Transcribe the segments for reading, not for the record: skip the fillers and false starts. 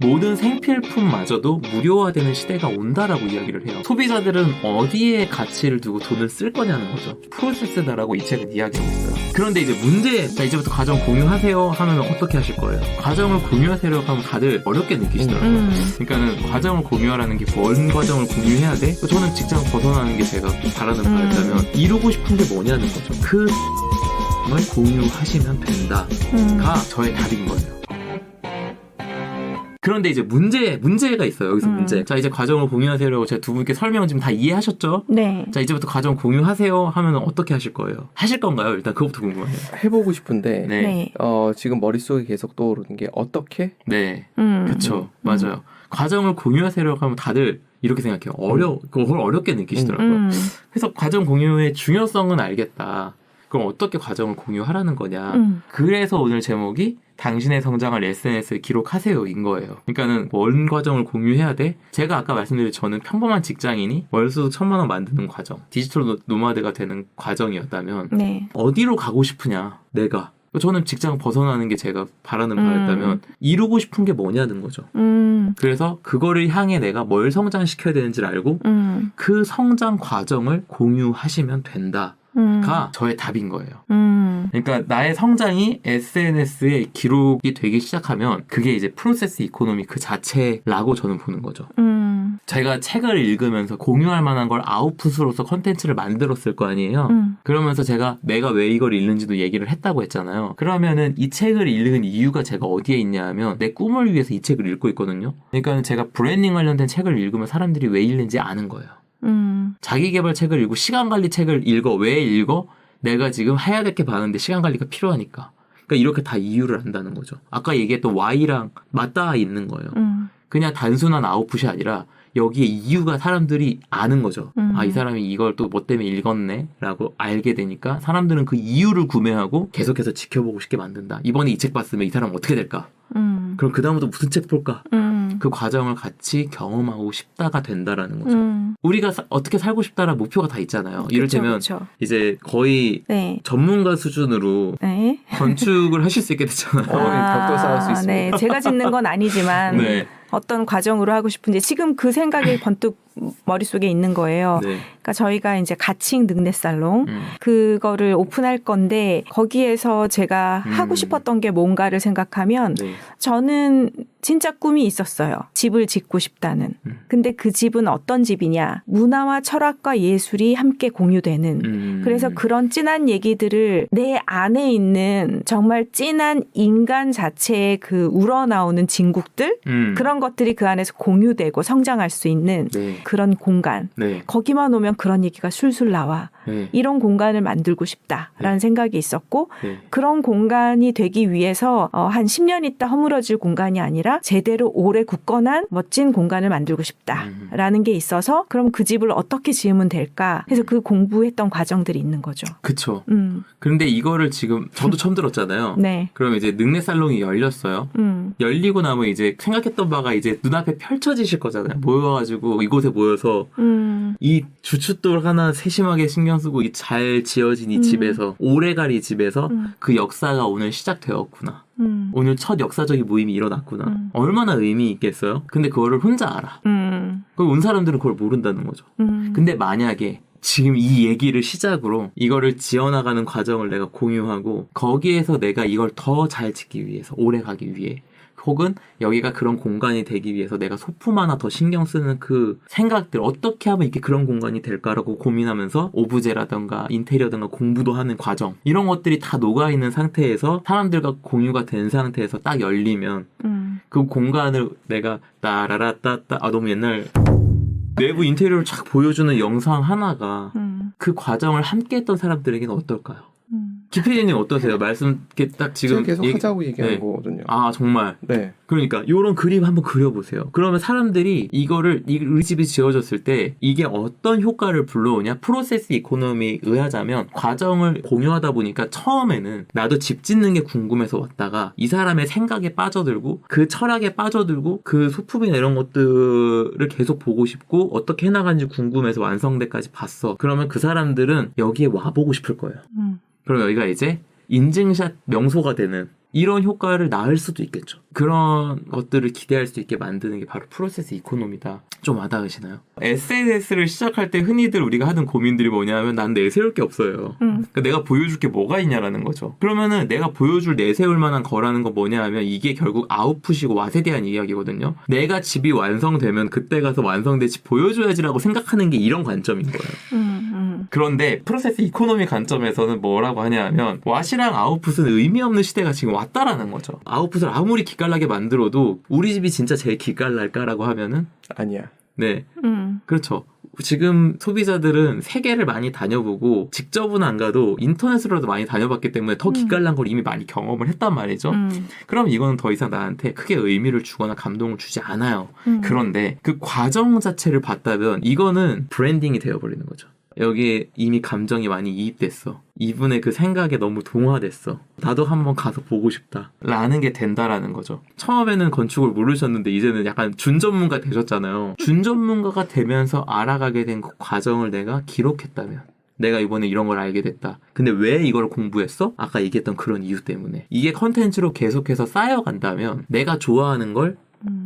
모든 생필품마저도 무료화되는 시대가 온다라고 이야기를 해요. 소비자들은 어디에 가치를 두고 돈을 쓸 거냐는 거죠. 프로세스다라고 이 책은 이야기하고 있어요. 그런데 이제 문제, 자 이제부터 과정 공유하세요 하면 어떻게 하실 거예요? 과정을 공유하세요 하면 다들 어렵게 느끼시더라고요. 그러니까는 과정을 공유하라는 게 뭔 과정을 공유해야 돼? 저는 직장 벗어나는 게 제가 바라는 바였다면 이루고 싶은 게 뭐냐는 거죠. 그 을 공유하시면 된다가 저의 답인 거예요. 그런데 이제 문제가 있어요. 여기서 문제. 자, 이제 과정을 공유하세요라고 제가 두 분께 설명 지금 다 이해하셨죠? 네. 자, 이제부터 과정 공유하세요 하면 어떻게 하실 거예요? 하실 건가요? 일단 그것부터 궁금해요. 해보고 싶은데, 네. 지금 머릿속에 계속 떠오르는 게 어떻게? 네. 그쵸. 맞아요. 과정을 공유하세요라고 하면 다들 이렇게 생각해요. 그걸 어렵게 느끼시더라고요. 그래서 과정 공유의 중요성은 알겠다. 그럼 어떻게 과정을 공유하라는 거냐. 그래서 오늘 제목이 당신의 성장을 SNS에 기록하세요인 거예요. 그러니까는 뭔 과정을 공유해야 돼? 제가 아까 말씀드린 저는 평범한 직장인이 월수도 1,000만 원 만드는 과정, 디지털 노마드가 되는 과정이었다면 네. 어디로 가고 싶으냐, 내가. 저는 직장 벗어나는 게 제가 바라는 바였다면 이루고 싶은 게 뭐냐는 거죠. 그래서 그거를 향해 내가 뭘 성장시켜야 되는지를 알고 그 성장 과정을 공유하시면 된다. 가 저의 답인 거예요. 그러니까 나의 성장이 SNS에 기록이 되기 시작하면 그게 이제 프로세스 이코노미 그 자체라고 저는 보는 거죠. 제가 책을 읽으면서 공유할 만한 걸 아웃풋으로서 컨텐츠를 만들었을 거 아니에요. 그러면서 내가 왜 이걸 읽는지도 얘기를 했다고 했잖아요. 그러면은 이 책을 읽는 이유가 제가 어디에 있냐 하면 내 꿈을 위해서 이 책을 읽고 있거든요. 그러니까 제가 브랜딩 관련된 책을 읽으면 사람들이 왜 읽는지 아는 거예요. 자기계발 책을 읽고 시간관리 책을 읽어. 왜 읽어? 내가 지금 해야 될 게 많은데 시간관리가 필요하니까. 그러니까 이렇게 다 이유를 안다는 거죠. 아까 얘기했던 Y랑 맞닿아 있는 거예요. 그냥 단순한 아웃풋이 아니라 여기에 이유가 사람들이 아는 거죠. 아, 이 사람이 이걸 또 뭐 때문에 읽었네 라고 알게 되니까 사람들은 그 이유를 구매하고 계속해서 지켜보고 싶게 만든다. 이번에 이 책 봤으면 이 사람은 어떻게 될까? 그럼 그 다음부터 무슨 책 볼까? 그 과정을 같이 경험하고 싶다가 된다라는 거죠. 우리가 어떻게 살고 싶다라는 목표가 다 있잖아요. 이를테면 이제 거의 네. 전문가 수준으로 네. 건축을 하실 수 있게 되잖아요. 벽도 쌓을 수 있습니다. 네. 제가 짓는 건 아니지만 네. 어떤 과정으로 하고 싶은지 지금 그 생각이 번뜩 머릿속에 있는 거예요. 네. 그러니까 저희가 이제 가칭 능례살롱 그거를 오픈할 건데 거기에서 제가 하고 싶었던 게 뭔가를 생각하면 네. 저는 진짜 꿈이 있었어요. 집을 짓고 싶다는. 근데 그 집은 어떤 집이냐. 문화와 철학과 예술이 함께 공유되는. 그래서 그런 찐한 얘기들을 내 안에 있는 정말 찐한 인간 자체의 그 우러나오는 진국들 그런 것들이 그 안에서 공유되고 성장할 수 있는 네. 그런 공간. 네. 거기만 오면 그런 얘기가 술술 나와. 네. 이런 공간을 만들고 싶다라는 생각이 있었고 네. 그런 공간이 되기 위해서 한 10년 있다 허물어질 공간이 아니라 제대로 오래 굳건한 멋진 공간을 만들고 싶다라는 게 있어서 그럼 그 집을 어떻게 지으면 될까 해서 그 공부했던 과정들이 있는 거죠. 그쵸. 그런데 이거를 지금 저도 처음 들었잖아요. 네. 그럼 이제 능례살롱이 열렸어요. 열리고 나면 이제 생각했던 바가 이제 눈앞에 펼쳐지실 거잖아요. 모여가지고 이곳에 모여서 이 주춧돌 하나 세심하게 신경 쓰고 이 잘 지어진 이 집에서 오래갈 이 집에서 그 역사가 오늘 시작되었구나. 오늘 첫 역사적인 모임이 일어났구나. 얼마나 의미 있겠어요? 근데 그거를 혼자 알아. 그럼 온 사람들은 그걸 모른다는 거죠. 근데 만약에 지금 이 얘기를 시작으로 이거를 지어나가는 과정을 내가 공유하고 거기에서 내가 이걸 더 잘 짓기 위해서 오래 가기 위해 혹은 여기가 그런 공간이 되기 위해서 내가 소품 하나 더 신경 쓰는 그 생각들 어떻게 하면 이게 그런 공간이 될까라고 고민하면서 오브제라든가 인테리어든가 공부도 하는 과정 이런 것들이 다 녹아있는 상태에서 사람들과 공유가 된 상태에서 딱 열리면 그 공간을 내가 따라라따따 너무 옛날 내부 인테리어를 쫙 보여주는 영상 하나가 그 과정을 함께 했던 사람들에게는 어떨까요? 기피디님 어떠세요? 말씀 이렇게 딱 지금 계속 하자고 얘기하는 네. 거거든요. 아 정말. 네. 그러니까 이런 그림 한번 그려보세요. 그러면 사람들이 이거를 이 집이 지어졌을 때 이게 어떤 효과를 불러오냐? 프로세스 이코노미에 의하자면 과정을 공유하다 보니까 처음에는 나도 집 짓는 게 궁금해서 왔다가 이 사람의 생각에 빠져들고 그 철학에 빠져들고 그 소품이나 이런 것들을 계속 보고 싶고 어떻게 해나가는지 궁금해서 완성돼까지 봤어. 그러면 그 사람들은 여기에 와보고 싶을 거예요. 그럼 여기가 이제 인증샷 명소가 되는 이런 효과를 낳을 수도 있겠죠. 그런 것들을 기대할 수 있게 만드는 게 바로 프로세스 이코노미다. 좀 와닿으시나요? SNS를 시작할 때 흔히들 우리가 하는 고민들이 뭐냐면 난 내세울 게 없어요. 그러니까 내가 보여줄 게 뭐가 있냐라는 거죠. 그러면은 내가 보여줄 내세울 만한 거라는 건 뭐냐 하면 이게 결국 아웃풋이고 왓에 대한 이야기거든요. 내가 집이 완성되면 그때 가서 완성된 집 보여줘야지라고 생각하는 게 이런 관점인 거예요. 그런데 프로세스 이코노미 관점에서는 뭐라고 하냐면 왓이랑 아웃풋은 의미 없는 시대가 지금 왔다라는 거죠. 아웃풋을 아무리 기깔나게 만들어도 우리 집이 진짜 제일 기깔날까라고 하면은 아니야. 네. 그렇죠. 지금 소비자들은 세계를 많이 다녀보고 직접은 안 가도 인터넷으로도 많이 다녀봤기 때문에 더 기깔난 걸 이미 많이 경험을 했단 말이죠. 그럼 이거는 더 이상 나한테 크게 의미를 주거나 감동을 주지 않아요. 그런데 그 과정 자체를 봤다면 이거는 브랜딩이 되어버리는 거죠. 여기에 이미 감정이 많이 이입됐어. 이분의 그 생각에 너무 동화됐어. 나도 한번 가서 보고 싶다. 라는 게 된다라는 거죠. 처음에는 건축을 모르셨는데 이제는 약간 준전문가 되셨잖아요. 준전문가가 되면서 알아가게 된 그 과정을 내가 기록했다면 내가 이번에 이런 걸 알게 됐다. 근데 왜 이걸 공부했어? 아까 얘기했던 그런 이유 때문에. 이게 컨텐츠로 계속해서 쌓여간다면 내가 좋아하는 걸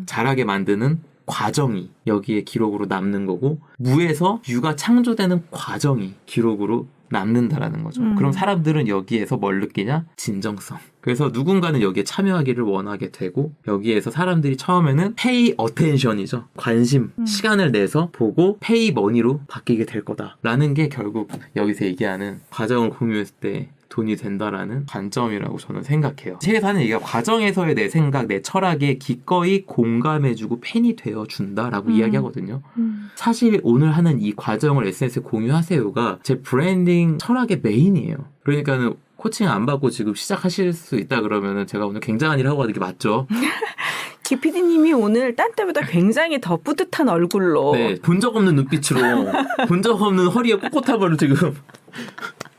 잘하게 만드는 과정이 여기에 기록으로 남는 거고 무에서 유가 창조되는 과정이 기록으로 남는다라는 거죠. 그럼 사람들은 여기에서 뭘 느끼냐? 진정성. 그래서 누군가는 여기에 참여하기를 원하게 되고 여기에서 사람들이 처음에는 pay attention이죠. 관심, 시간을 내서 보고 pay money로 바뀌게 될 거다라는 게 결국 여기서 얘기하는 과정을 공유했을 때 돈이 된다라는 관점이라고 저는 생각해요. 책에서 하는 얘기가 과정에서의 내 생각, 내 철학에 기꺼이 공감해주고 팬이 되어준다라고 이야기하거든요. 사실 오늘 하는 이 과정을 SNS에 공유하세요가 제 브랜딩 철학의 메인이에요. 그러니까는 코칭 안 받고 지금 시작하실 수 있다 그러면은 제가 오늘 굉장한 일 하고 가는 게 맞죠? 기피디님이 오늘 딴 때보다 굉장히 더 뿌듯한 얼굴로 네, 본 적 없는 눈빛으로 본 적 없는 허리에 꼿꼿함을 지금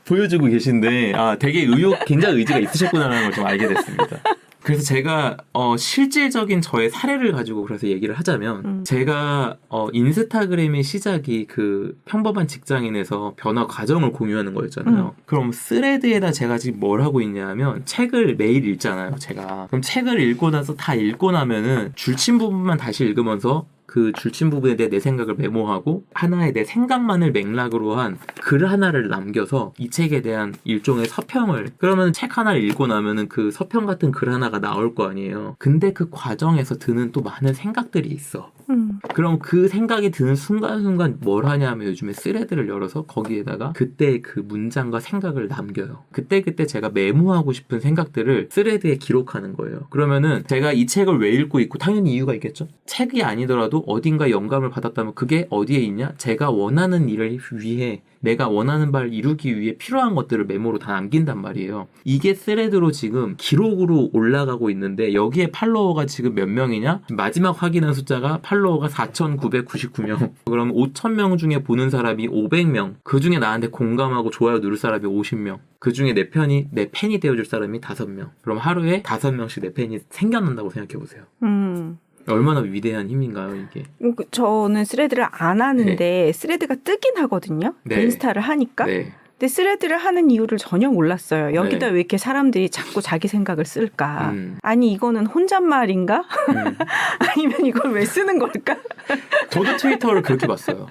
보여주고 계신데 되게 굉장히 의지가 있으셨구나라는 걸 좀 알게 됐습니다. 그래서 제가 실질적인 저의 사례를 가지고 그래서 얘기를 하자면 제가 인스타그램의 시작이 그 평범한 직장인에서 변화 과정을 공유하는 거였잖아요. 그럼 스레드에다 제가 지금 뭘 하고 있냐면 책을 매일 읽잖아요. 제가 그럼 책을 읽고 나서 다 읽고 나면은 줄친 부분만 다시 읽으면서 그 줄친 부분에 대해 내 생각을 메모하고 하나의 내 생각만을 맥락으로 한 글 하나를 남겨서 이 책에 대한 일종의 서평을 그러면 책 하나를 읽고 나면은 그 서평 같은 글 하나가 나올 거 아니에요. 근데 그 과정에서 드는 또 많은 생각들이 있어. 그럼 그 생각이 드는 순간순간 뭘 하냐면 요즘에 스레드를 열어서 거기에다가 그때 그 문장과 생각을 남겨요. 그때 제가 메모하고 싶은 생각들을 스레드에 기록하는 거예요. 그러면은 제가 이 책을 왜 읽고 있고 당연히 이유가 있겠죠. 책이 아니더라도 어딘가 영감을 받았다면 그게 어디에 있냐? 제가 원하는 일을 위해 내가 원하는 바를 이루기 위해 필요한 것들을 메모로 다 남긴단 말이에요. 이게 스레드로 지금 기록으로 올라가고 있는데 여기에 팔로워가 지금 몇 명이냐? 마지막 확인한 숫자가 팔로워가 4,999명. 그럼 5,000명 중에 보는 사람이 500명. 그 중에 나한테 공감하고 좋아요 누를 사람이 50명. 그 중에 내 팬이 되어줄 사람이 5명. 그럼 하루에 5명씩 내 팬이 생겨난다고 생각해보세요. 얼마나 위대한 힘인가요, 이게? 저는 스레드를 안 하는데 네. 스레드가 뜨긴 하거든요. 네. 인스타를 하니까. 네. 근데 스레드를 하는 이유를 전혀 몰랐어요. 여기다 왜 이렇게 사람들이 자꾸 자기 생각을 쓸까? 아니 이거는 혼잣말인가? 아니면 이걸 왜 쓰는 걸까? 저도 트위터를 그렇게 봤어요.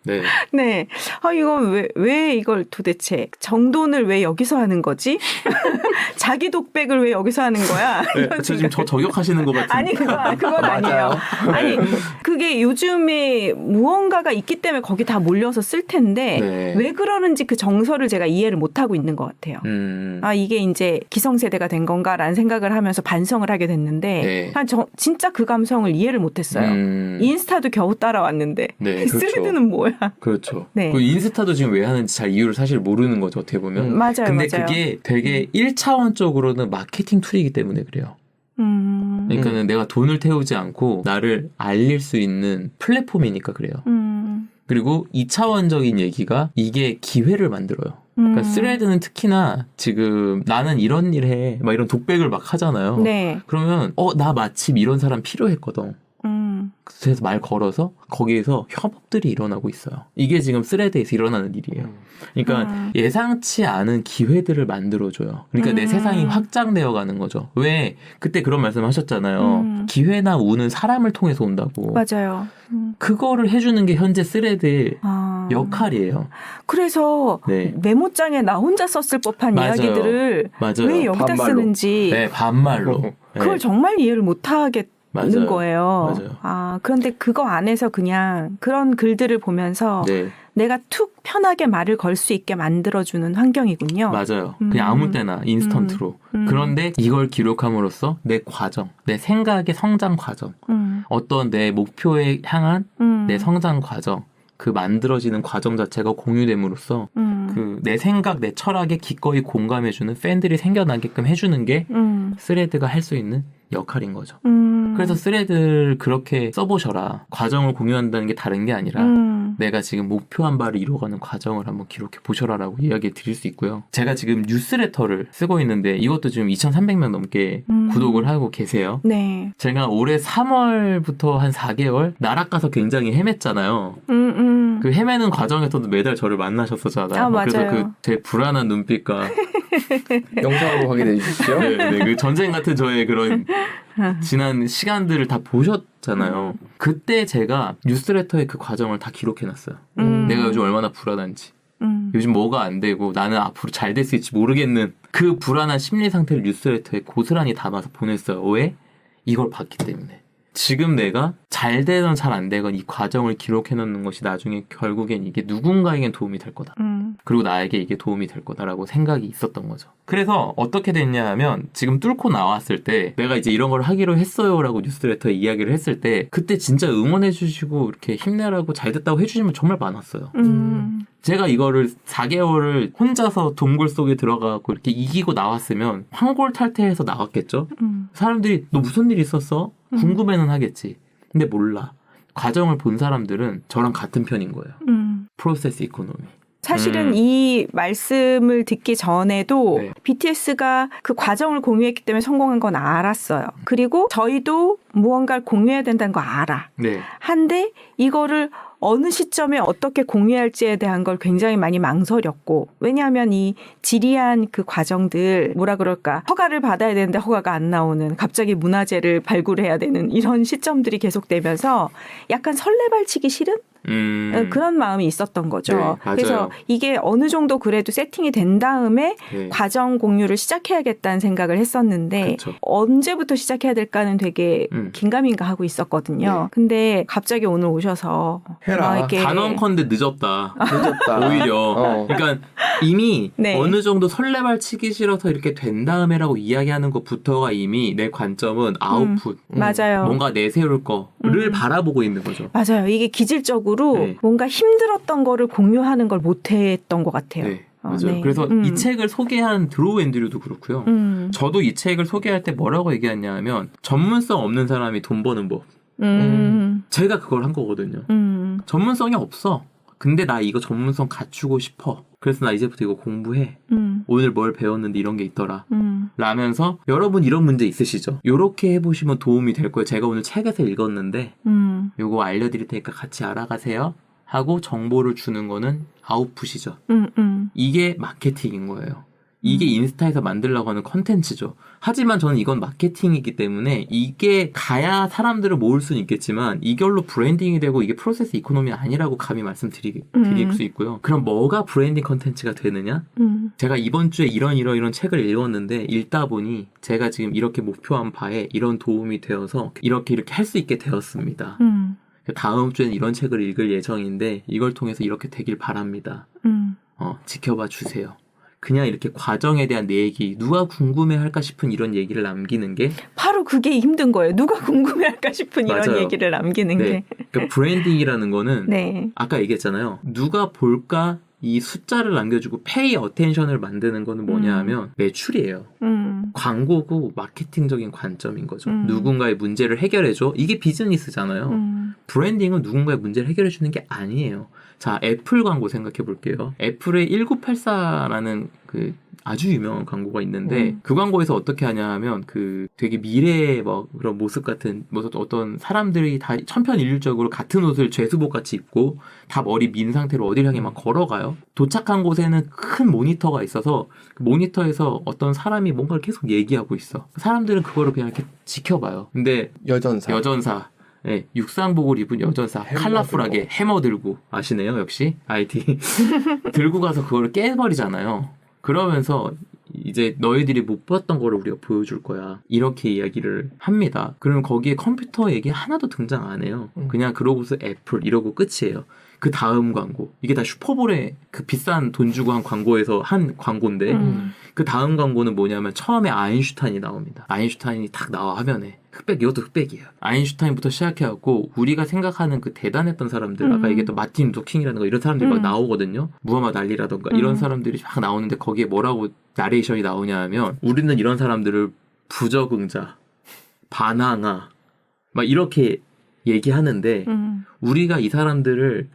네. 네. 이건 왜 이걸 도대체 정돈을 왜 여기서 하는 거지? 자기 독백을 왜 여기서 하는 거야? 네, 저 지금 저 저격하시는 것 같은데. 아니 그건 아니에요. 아니 그게 요즘에 무언가가 있기 때문에 거기 다 몰려서 쓸 텐데 네. 왜 그러는지 그 정서를 제가 이해를 못 하고 있는 것 같아요. 이게 이제 기성세대가 된 건가라는 생각을 하면서 반성을 하게 됐는데 네. 진짜 그 감성을 이해를 못했어요. 인스타도 겨우 따라왔는데 네, 그렇죠. 스레드는 뭐야? 그렇죠. 그 인스타도 지금 왜 하는지 잘 이유를 사실 모르는 거죠. 어떻게 보면. 맞아요. 근데 그게 되게 1차원적으로는 마케팅 툴이기 때문에 그래요. 그러니까는 내가 돈을 태우지 않고 나를 알릴 수 있는 플랫폼이니까 그래요. 그리고 2차원적인 얘기가 이게 기회를 만들어요. 그러니까 스레드는 특히나 지금 나는 이런 일 해. 막 이런 독백을 막 하잖아요. 네. 그러면 나 마침 이런 사람 필요했거든. 그래서 말 걸어서 거기에서 협업들이 일어나고 있어요. 이게 지금 스레드에서 일어나는 일이에요. 그러니까 예상치 않은 기회들을 만들어줘요. 그러니까 내 세상이 확장되어 가는 거죠. 왜 그때 그런 말씀 하셨잖아요. 기회나 운은 사람을 통해서 온다고. 맞아요. 그거를 해주는 게 현재 스레드의 역할이에요. 그래서 네. 메모장에 나 혼자 썼을 법한 맞아요. 이야기들을 맞아요. 왜 여기다 반말로. 쓰는지 네, 반말로. 그걸 네. 정말 이해를 못하겠는 맞아요. 거예요. 맞아요. 그런데 그거 안에서 그냥 그런 글들을 보면서 네. 내가 툭 편하게 말을 걸 수 있게 만들어주는 환경이군요. 맞아요. 그냥 아무 때나 인스턴트로. 그런데 이걸 기록함으로써 내 과정, 내 생각의 성장 과정, 어떤 내 목표에 향한 내 성장 과정, 그 만들어지는 과정 자체가 공유됨으로써 그 내 생각, 내 철학에 기꺼이 공감해주는 팬들이 생겨나게끔 해주는 게 스레드가 할 수 있는 역할인 거죠. 그래서 스레드를 그렇게 써보셔라. 과정을 공유한다는 게 다른 게 아니라 내가 지금 목표한 바를 이루어가는 과정을 한번 기록해 보셔라라고 이야기 드릴 수 있고요. 제가 지금 뉴스레터를 쓰고 있는데 이것도 지금 2,300명 넘게 구독을 하고 계세요. 네. 제가 올해 3월부터 한 4개월 나락 가서 굉장히 헤맸잖아요. 그 헤매는 과정에서도 매달 저를 만나셨었잖아요. 맞아요. 그래서 그 제 불안한 눈빛과 영상으로 확인해 주시죠. 네, 그 전쟁 같은 저의 그런 지난 시간들을 다 보셨잖아요. 그때 제가 뉴스레터의 그 과정을 다 기록해놨어요. 내가 요즘 얼마나 불안한지. 요즘 뭐가 안 되고 나는 앞으로 잘 될 수 있을지 모르겠는 그 불안한 심리 상태를 뉴스레터에 고스란히 담아서 보냈어요. 왜? 이걸 봤기 때문에. 지금 내가 잘 되건 잘 안 되건 이 과정을 기록해 놓는 것이 나중에 결국엔 이게 누군가에겐 도움이 될 거다. 그리고 나에게 이게 도움이 될 거다라고 생각이 있었던 거죠. 그래서 어떻게 됐냐 하면 지금 뚫고 나왔을 때 내가 이제 이런 걸 하기로 했어요라고 뉴스레터에 이야기를 했을 때 그때 진짜 응원해 주시고 이렇게 힘내라고 잘 됐다고 해주시면 정말 많았어요. 제가 이거를 4개월을 혼자서 동굴 속에 들어가고 이렇게 이기고 나왔으면 황골탈퇴해서 나왔겠죠? 사람들이 너 무슨 일 있었어? 궁금해는 하겠지. 근데 몰라. 과정을 본 사람들은 저랑 같은 편인 거예요. 프로세스 이코노미. 사실은 이 말씀을 듣기 전에도 네. BTS가 그 과정을 공유했기 때문에 성공한 건 알았어요. 그리고 저희도 무언가를 공유해야 된다는 거 알아. 네. 한데 이거를 어느 시점에 어떻게 공유할지에 대한 걸 굉장히 많이 망설였고 왜냐하면 이 지리한 그 과정들 뭐라 그럴까 허가를 받아야 되는데 허가가 안 나오는 갑자기 문화재를 발굴해야 되는 이런 시점들이 계속되면서 약간 설레발치기 싫은 그런 마음이 있었던 거죠. 네, 그래서 이게 어느 정도 그래도 세팅이 된 다음에 네. 과정 공유를 시작해야겠다는 생각을 했었는데 그쵸. 언제부터 시작해야 될까는 되게 긴가민가 하고 있었거든요. 네. 근데 갑자기 오늘 오셔서 해라. 이렇게 단언컨대 늦었다. 늦었다. 오히려. 그러니까 이미 네. 어느 정도 설레발 치기 싫어서 이렇게 된 다음에라고 이야기하는 것부터가 이미 내 관점은 아웃풋. 맞아요. 뭔가 내세울 거를 바라보고 있는 거죠. 맞아요. 이게 기질적으로 네. 뭔가 힘들었던 거를 공유하는 걸 못했던 것 같아요. 네. 맞아요. 네. 그래서 이 책을 소개한 드로우 앤드류도 그렇고요. 저도 이 책을 소개할 때 뭐라고 얘기했냐 하면 전문성 없는 사람이 돈 버는 법. 제가 그걸 한 거거든요. 전문성이 없어. 근데 나 이거 전문성 갖추고 싶어. 그래서 나 이제부터 이거 공부해. 오늘 뭘 배웠는데 이런 게 있더라. 라면서 여러분 이런 문제 있으시죠? 요렇게 해보시면 도움이 될 거예요. 제가 오늘 책에서 읽었는데 요거 알려드릴 테니까 같이 알아가세요. 하고 정보를 주는 거는 아웃풋이죠. 이게 마케팅인 거예요. 이게 인스타에서 만들려고 하는 컨텐츠죠. 하지만 저는 이건 마케팅이기 때문에 이게 가야 사람들을 모을 수는 있겠지만 이걸로 브랜딩이 되고 이게 프로세스 이코노미 아니라고 감히 말씀드릴 수 있고요. 그럼 뭐가 브랜딩 컨텐츠가 되느냐? 제가 이번 주에 이런 책을 읽었는데 읽다 보니 제가 지금 이렇게 목표한 바에 이런 도움이 되어서 이렇게 할 수 있게 되었습니다. 다음 주에는 이런 책을 읽을 예정인데 이걸 통해서 이렇게 되길 바랍니다. 지켜봐 주세요. 그냥 이렇게 과정에 대한 내 얘기, 누가 궁금해할까 싶은 이런 얘기를 남기는 게 바로 그게 힘든 거예요. 누가 궁금해할까 싶은 이런 맞아요. 얘기를 남기는 네. 게. 그러니까 브랜딩이라는 거는 네. 아까 얘기했잖아요. 누가 볼까 이 숫자를 남겨주고 페이 어텐션을 만드는 거는 뭐냐 하면 매출이에요. 광고고 마케팅적인 관점인 거죠. 누군가의 문제를 해결해줘. 이게 비즈니스잖아요. 브랜딩은 누군가의 문제를 해결해주는 게 아니에요. 자, 애플 광고 생각해 볼게요. 애플의 1984라는 그 아주 유명한 광고가 있는데 그 광고에서 어떻게 하냐 하면 그 되게 미래의 뭐 그런 모습 같은 뭐 어떤 사람들이 다 천편일률적으로 같은 옷을 죄수복 같이 입고 다 머리 민 상태로 어디를 향해 막 걸어가요. 도착한 곳에는 큰 모니터가 있어서 그 모니터에서 어떤 사람이 뭔가를 계속 얘기하고 있어. 사람들은 그거를 그냥 이렇게 지켜봐요. 근데 여전사 네, 육상복을 입은 여전사 컬러풀하게 해머 들고 아시네요 역시 IT 들고 가서 그거를 깨버리잖아요. 그러면서 이제 너희들이 못 봤던 거를 우리가 보여줄 거야 이렇게 이야기를 합니다. 그러면 거기에 컴퓨터 얘기 하나도 등장 안 해요. 그냥 그러고서 애플 이러고 끝이에요. 그 다음 광고 이게 다 슈퍼볼에 그 비싼 돈 주고 한 광고에서 한 광고인데 그 다음 광고는 뭐냐면 처음에 아인슈타인이 나옵니다. 아인슈타인이 딱 나와 화면에 흑백 이것도 흑백이에요. 아인슈타인부터 시작해갖고 우리가 생각하는 그 대단했던 사람들 아까 얘기했던 마틴 루터 킹이라는 거 이런 사람들이 막 나오거든요. 무하마드 알리라던가 이런 사람들이 막 나오는데 거기에 뭐라고 나레이션이 나오냐 하면 우리는 이런 사람들을 부적응자 반항아 막 이렇게 얘기하는데 우리가 이 사람들을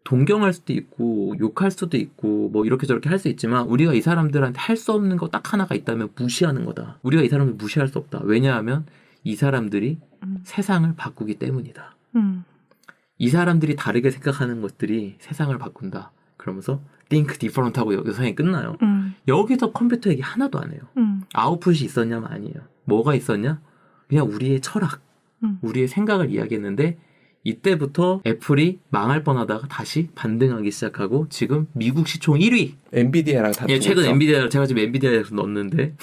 동경할 수도 있고 욕할 수도 있고 뭐 이렇게 저렇게 할 수 있지만 우리가 이 사람들한테 할 수 없는 거 딱 하나가 있다면 무시하는 거다. 우리가 이 사람을 무시할 수 없다. 왜냐하면 이 사람들이 세상을 바꾸기 때문이다. 이 사람들이 다르게 생각하는 것들이 세상을 바꾼다. 그러면서 think different 하고 여기서 끝나요. 여기서 컴퓨터 얘기 하나도 안 해요. 아웃풋이 있었냐면 아니에요. 뭐가 있었냐? 그냥 우리의 철학, 우리의 생각을 이야기했는데 이때부터 애플이 망할 뻔하다가 다시 반등하기 시작하고 지금 미국 시총 1위. 엔비디아랑 다. 예, 최근 엔비디아 제가 지금 엔비디아에서 넣었는데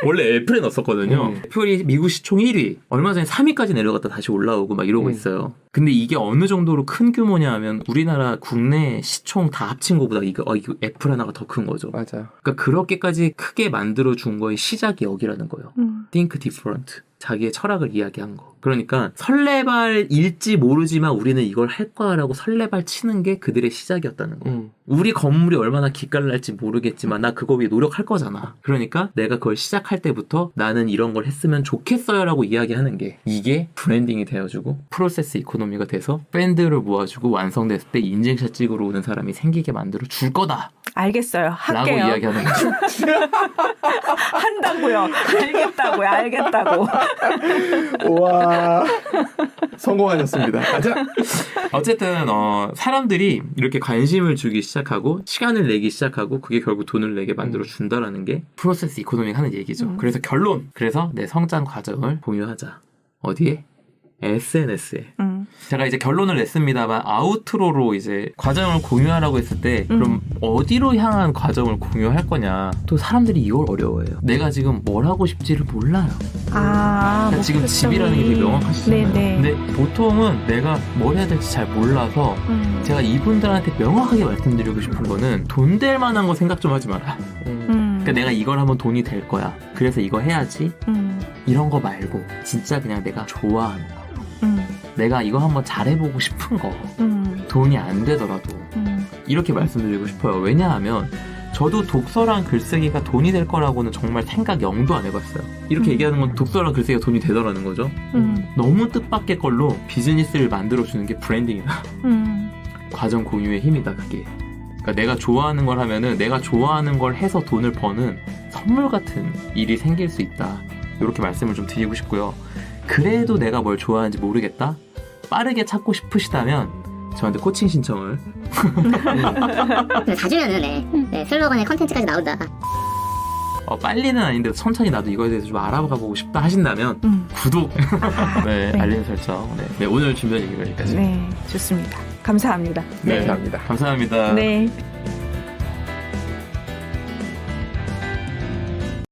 원래 애플에 넣었었거든요. 애플이 미국 시총 1위. 얼마 전에 3위까지 내려갔다 다시 올라오고 막 이러고 있어요. 근데 이게 어느 정도로 큰 규모냐 하면 우리나라 국내 시총 다 합친 것보다 이거 애플 하나가 더 큰 거죠. 맞아요. 그러니까 그렇게까지 크게 만들어 준 거의 시작이 여기라는 거예요. Think different. 자기의 철학을 이야기한 거. 그러니까 설레발일지 모르지만 우리는 이걸 할 거야라고 설레발 치는 게 그들의 시작이었다는 거. 우리 건물이 얼마나 기깔을 날지 모르겠지만 나 그거 위해 노력할 거잖아. 그러니까 내가 그걸 시작할 때부터 나는 이런 걸 했으면 좋겠어요라고 이야기하는 게 이게 브랜딩이 되어주고 프로세스 이코노미가 돼서 밴드를 모아주고 완성됐을 때 인증샷 찍으러 오는 사람이 생기게 만들어 줄 거다. 알겠어요. 할게요. 라고 이야기하는 거죠. 한다고요. 알겠다고. 와 성공하셨습니다. 가자. 어쨌든 사람들이 이렇게 관심을 주기 시작하고 시간을 내기 시작하고 그게 결국 돈을 내게 만들어 준다라는 게 프로세스 이코노미가 하는 얘기죠. 그래서 결론. 그래서 내 성장 과정을 공유하자. 어디에? SNS에. 제가 이제 결론을 냈습니다만 아우트로로 이제 과정을 공유하라고 했을 때 그럼 어디로 향한 과정을 공유할 거냐. 또 사람들이 이걸 어려워해요. 내가 지금 뭘 하고 싶지를 몰라요. 그러니까 지금 집이라는 게 되게 명확하시잖아요. 네네. 근데 보통은 내가 뭘 해야 될지 잘 몰라서 제가 이분들한테 명확하게 말씀드리고 싶은 거는 돈 될 만한 거 생각 좀 하지 마라. 그러니까 내가 이걸 하면 돈이 될 거야. 그래서 이거 해야지. 이런 거 말고 진짜 그냥 내가 좋아하는 거. 내가 이거 한번 잘해보고 싶은 거. 돈이 안 되더라도 이렇게 말씀드리고 싶어요. 왜냐하면 저도 독서랑 글쓰기가 돈이 될 거라고는 정말 생각 0도 안 해봤어요. 이렇게 얘기하는 건 독서랑 글쓰기가 돈이 되더라는 거죠. 너무 뜻밖의 걸로 비즈니스를 만들어주는 게 브랜딩이다. 과정 공유의 힘이다 그게. 그러니까 내가 좋아하는 걸 하면은 내가 좋아하는 걸 해서 돈을 버는 선물 같은 일이 생길 수 있다. 이렇게 말씀을 좀 드리고 싶고요. 그래도 내가 뭘 좋아하는지 모르겠다? 빠르게 찾고 싶으시다면 저한테 코칭 신청을 4주면은 슬로건에 컨텐츠까지 나온다. 빨리는 아닌데 천천히 나도 이거에 대해서 좀 알아가 보고 싶다 하신다면 구독, 네, 알림 설정. 네, 오늘 준비한 얘기가 여기까지. 네, 좋습니다. 감사합니다. 네, 감사합니다. 감사합니다. 네.